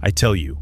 I tell you,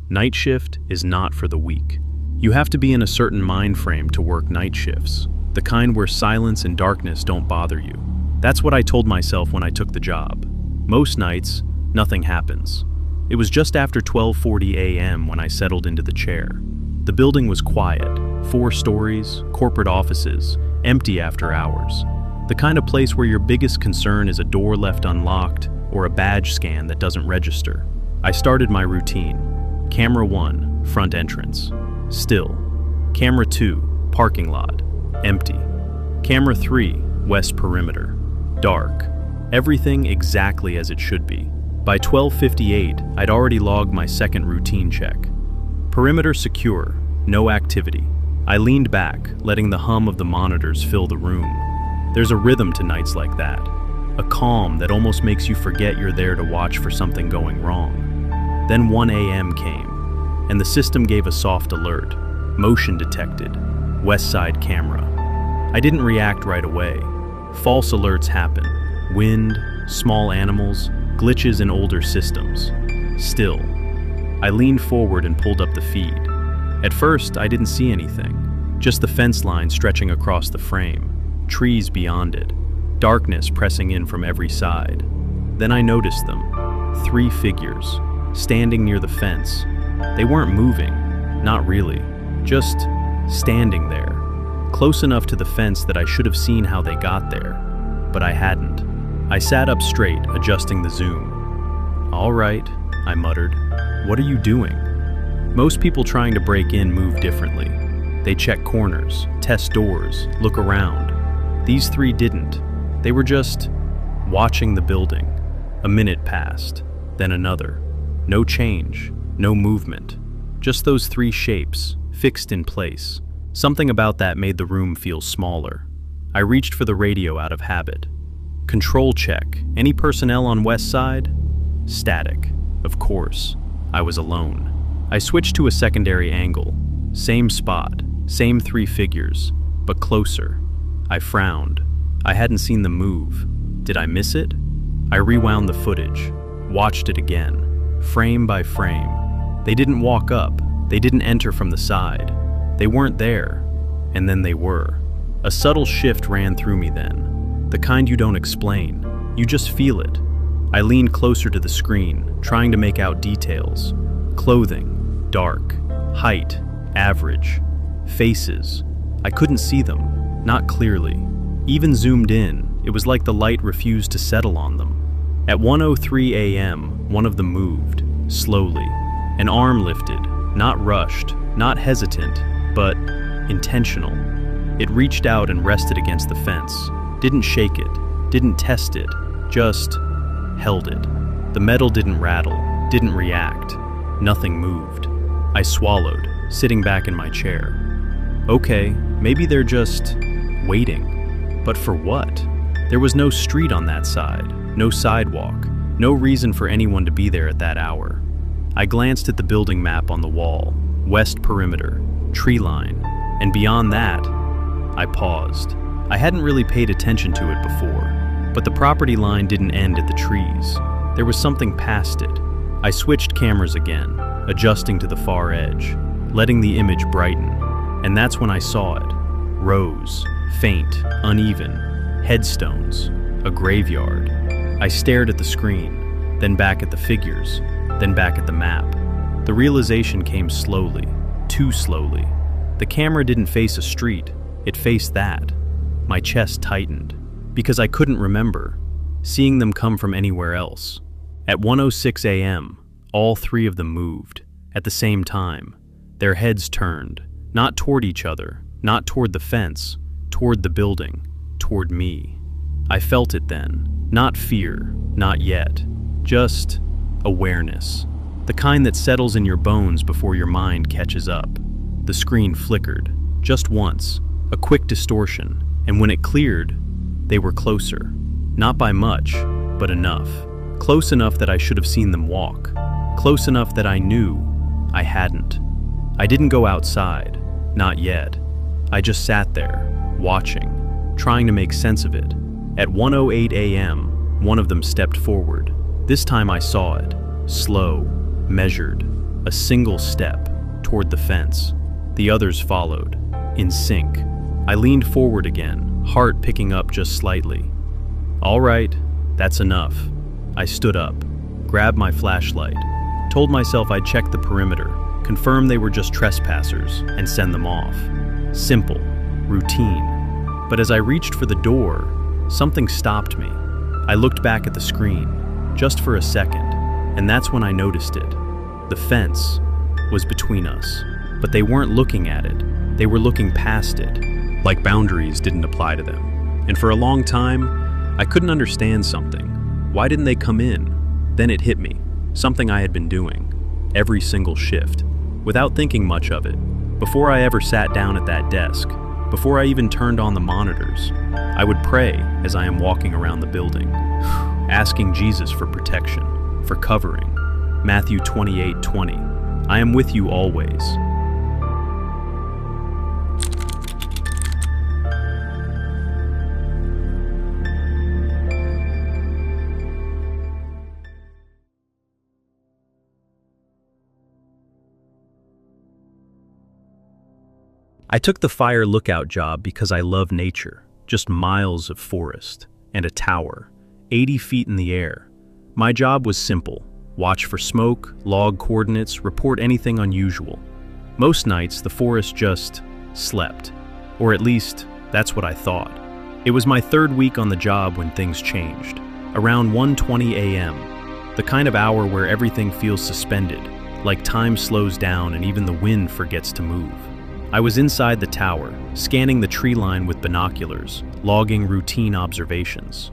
night shift is not for the weak. You have to be in a certain mind frame to work night shifts, the kind where silence and darkness don't bother you. That's what I told myself when I took the job. Most nights, nothing happens. It was just after 12:40 a.m. when I settled into the chair. The building was quiet, 4 stories, corporate offices, empty after hours. The kind of place where your biggest concern is a door left unlocked or a badge scan that doesn't register. I started my routine. Camera 1, front entrance. Still. Camera 2, parking lot. Empty. Camera 3, west perimeter. Dark. Everything exactly as it should be. By 12:58, I'd already logged my second routine check. Perimeter secure, no activity. I leaned back, letting the hum of the monitors fill the room. There's a rhythm to nights like that. A calm that almost makes you forget you're there to watch for something going wrong. Then 1 a.m. came, and the system gave a soft alert. Motion detected. West side camera. I didn't react right away. False alerts happen. Wind, small animals, glitches in older systems. Still. I leaned forward and pulled up the feed. At first, I didn't see anything. Just the fence line stretching across the frame. Trees beyond it. Darkness pressing in from every side. Then I noticed them. 3 figures, standing near the fence. They weren't moving, not really, just standing there, close enough to the fence that I should have seen how they got there, but I hadn't. I sat up straight, adjusting the zoom. "All right," I muttered. "What are you doing?" Most people trying to break in move differently. They check corners, test doors, look around. These 3 didn't. They were just watching the building. A minute passed, then another. No change, no movement. Just those 3 shapes, fixed in place. Something about that made the room feel smaller. I reached for the radio out of habit. Control check. Any personnel on west side? Static. Of course. I was alone. I switched to a secondary angle. Same spot, same 3 figures, but closer. I frowned. I hadn't seen them move. Did I miss it? I rewound the footage, watched it again, frame by frame. They didn't walk up. They didn't enter from the side. They weren't there. And then they were. A subtle shift ran through me then. The kind you don't explain. You just feel it. I leaned closer to the screen, trying to make out details. Clothing, dark. Height, average. Faces. I couldn't see them, not clearly. Even zoomed in, it was like the light refused to settle on them. At 1:03 a.m., one of them moved, slowly. An arm lifted, not rushed, not hesitant, but intentional. It reached out and rested against the fence. Didn't shake it, didn't test it, just held it. The metal didn't rattle, didn't react. Nothing moved. I swallowed, sitting back in my chair. Okay, maybe they're just waiting. But for what? There was no street on that side, no sidewalk, no reason for anyone to be there at that hour. I glanced at the building map on the wall, west perimeter, tree line, and beyond that, I paused. I hadn't really paid attention to it before, but the property line didn't end at the trees. There was something past it. I switched cameras again, adjusting to the far edge, letting the image brighten, and that's when I saw it. Rows, faint, uneven, headstones, a graveyard. I stared at the screen, then back at the figures, then back at the map. The realization came slowly, too slowly. The camera didn't face a street, it faced that. My chest tightened, because I couldn't remember seeing them come from anywhere else. At 1:06 a.m., all 3 of them moved, at the same time. Their heads turned, not toward each other, not toward the fence, toward the building, toward me. I felt it then, not fear, not yet, just awareness. The kind that settles in your bones before your mind catches up. The screen flickered, just once, a quick distortion, and when it cleared, they were closer. Not by much, but enough. Close enough that I should have seen them walk. Close enough that I knew I hadn't. I didn't go outside, not yet. I just sat there, watching, trying to make sense of it. At 1:08 a.m., one of them stepped forward. This time I saw it. slow, measured, a single step toward the fence. The others followed, in sync. I leaned forward again, heart picking up just slightly. All right, that's enough. I stood up, grabbed my flashlight, told myself I'd check the perimeter, confirm they were just trespassers, and send them off. Simple, routine. But as I reached for the door, something stopped me. I looked back at the screen, just for a second, and that's when I noticed it. The fence was between us, but they weren't looking at it. They were looking past it, like boundaries didn't apply to them. And for a long time, I couldn't understand something. Why didn't they come in? Then it hit me, something I had been doing, every single shift, without thinking much of it. Before I ever sat down at that desk, before I even turned on the monitors, I would pray as I am walking around the building, asking Jesus for protection, for covering. Matthew 28:20, I am with you always. I took the fire lookout job because I love nature, just miles of forest, and a tower, 80 feet in the air. My job was simple: watch for smoke, log coordinates, report anything unusual. Most nights, the forest just slept, or at least, that's what I thought. It was my third week on the job when things changed. Around 1:20 a.m., the kind of hour where everything feels suspended, like time slows down and even the wind forgets to move. I was inside the tower, scanning the tree line with binoculars, logging routine observations.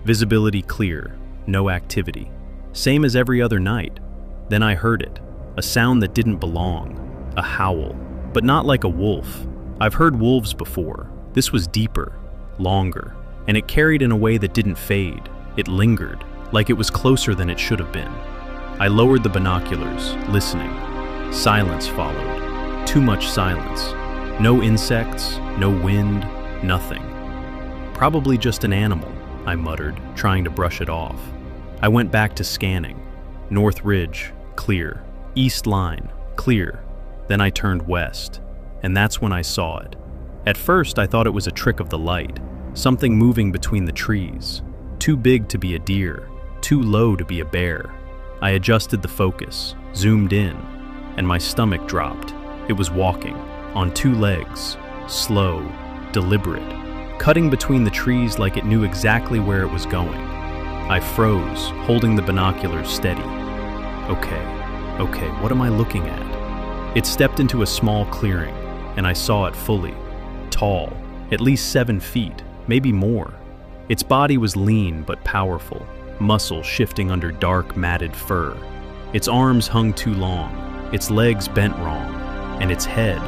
Visibility clear, no activity. Same as every other night. Then I heard it, a sound that didn't belong, a howl, but not like a wolf. I've heard wolves before. This was deeper, longer, and it carried in a way that didn't fade. It lingered, like it was closer than it should have been. I lowered the binoculars, listening. Silence followed. Too much silence. No insects, no wind, nothing. Probably just an animal, I muttered, trying to brush it off. I went back to scanning. North Ridge, clear. East Line, clear. Then I turned west, and that's when I saw it. At first, I thought it was a trick of the light, something moving between the trees. Too big to be a deer, too low to be a bear. I adjusted the focus, zoomed in, and my stomach dropped. It was walking, on two legs, slow, deliberate, cutting between the trees like it knew exactly where it was going. I froze, holding the binoculars steady. Okay, what am I looking at? It stepped into a small clearing, and I saw it fully. Tall, at least 7 feet, maybe more. Its body was lean but powerful, muscle shifting under dark, matted fur. Its arms hung too long, its legs bent wrong. And its head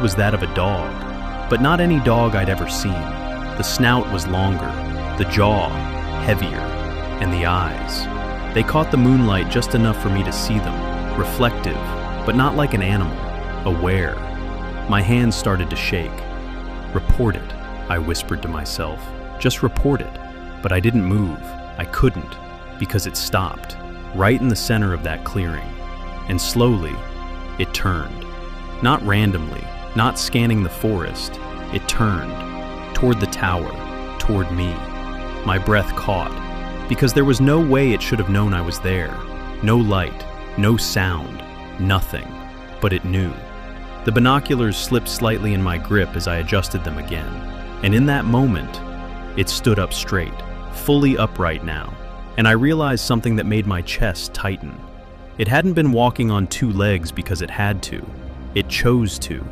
was that of a dog, but not any dog I'd ever seen. The snout was longer, the jaw heavier, and the eyes. They caught the moonlight just enough for me to see them, reflective, but not like an animal, aware. My hands started to shake. Report it, I whispered to myself. Just report it. But I didn't move. I couldn't, because it stopped, right in the center of that clearing. And slowly, it turned. Not randomly, not scanning the forest. It turned, toward the tower, toward me. My breath caught, because there was no way it should have known I was there. No light, no sound, nothing. But it knew. The binoculars slipped slightly in my grip as I adjusted them again. And in that moment, it stood up straight, fully upright now. And I realized something that made my chest tighten. It hadn't been walking on two legs because it had to. It chose to.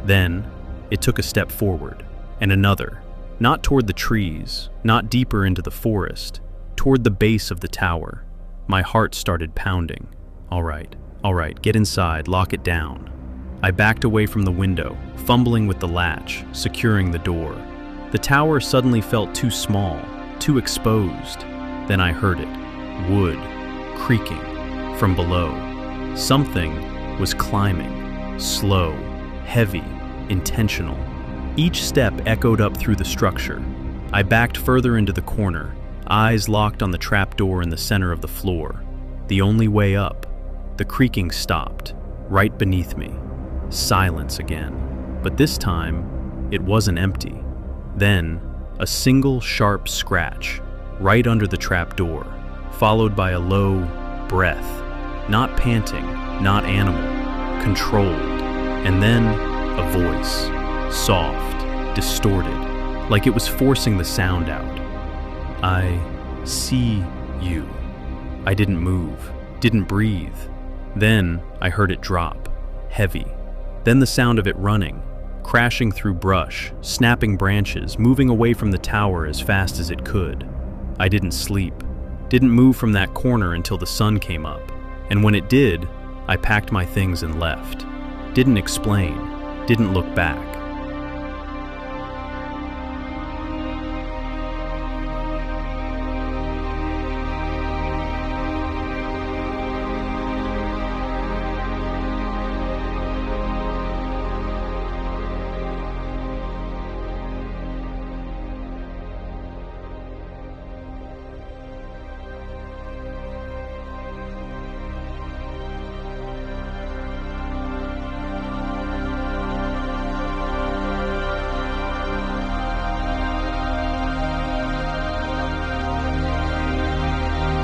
Then, it took a step forward, and another. Not toward the trees, not deeper into the forest, toward the base of the tower. My heart started pounding. All right, get inside, lock it down. I backed away from the window, fumbling with the latch, securing the door. The tower suddenly felt too small, too exposed. Then I heard it. Wood, creaking. From below, something was climbing, slow, heavy, intentional. Each step echoed up through the structure. I backed further into the corner, eyes locked on the trapdoor in the center of the floor. The only way up. The creaking stopped, right beneath me. Silence again. But this time, it wasn't empty. Then, a single sharp scratch, right under the trap door, followed by a low breath. Not panting, not animal, controlled. And then, a voice. Soft, distorted, like it was forcing the sound out. I see you. I didn't move, didn't breathe. Then I heard it drop, heavy. Then the sound of it running, crashing through brush, snapping branches, moving away from the tower as fast as it could. I didn't sleep, didn't move from that corner until the sun came up. And when it did, I packed my things and left. Didn't explain, didn't look back.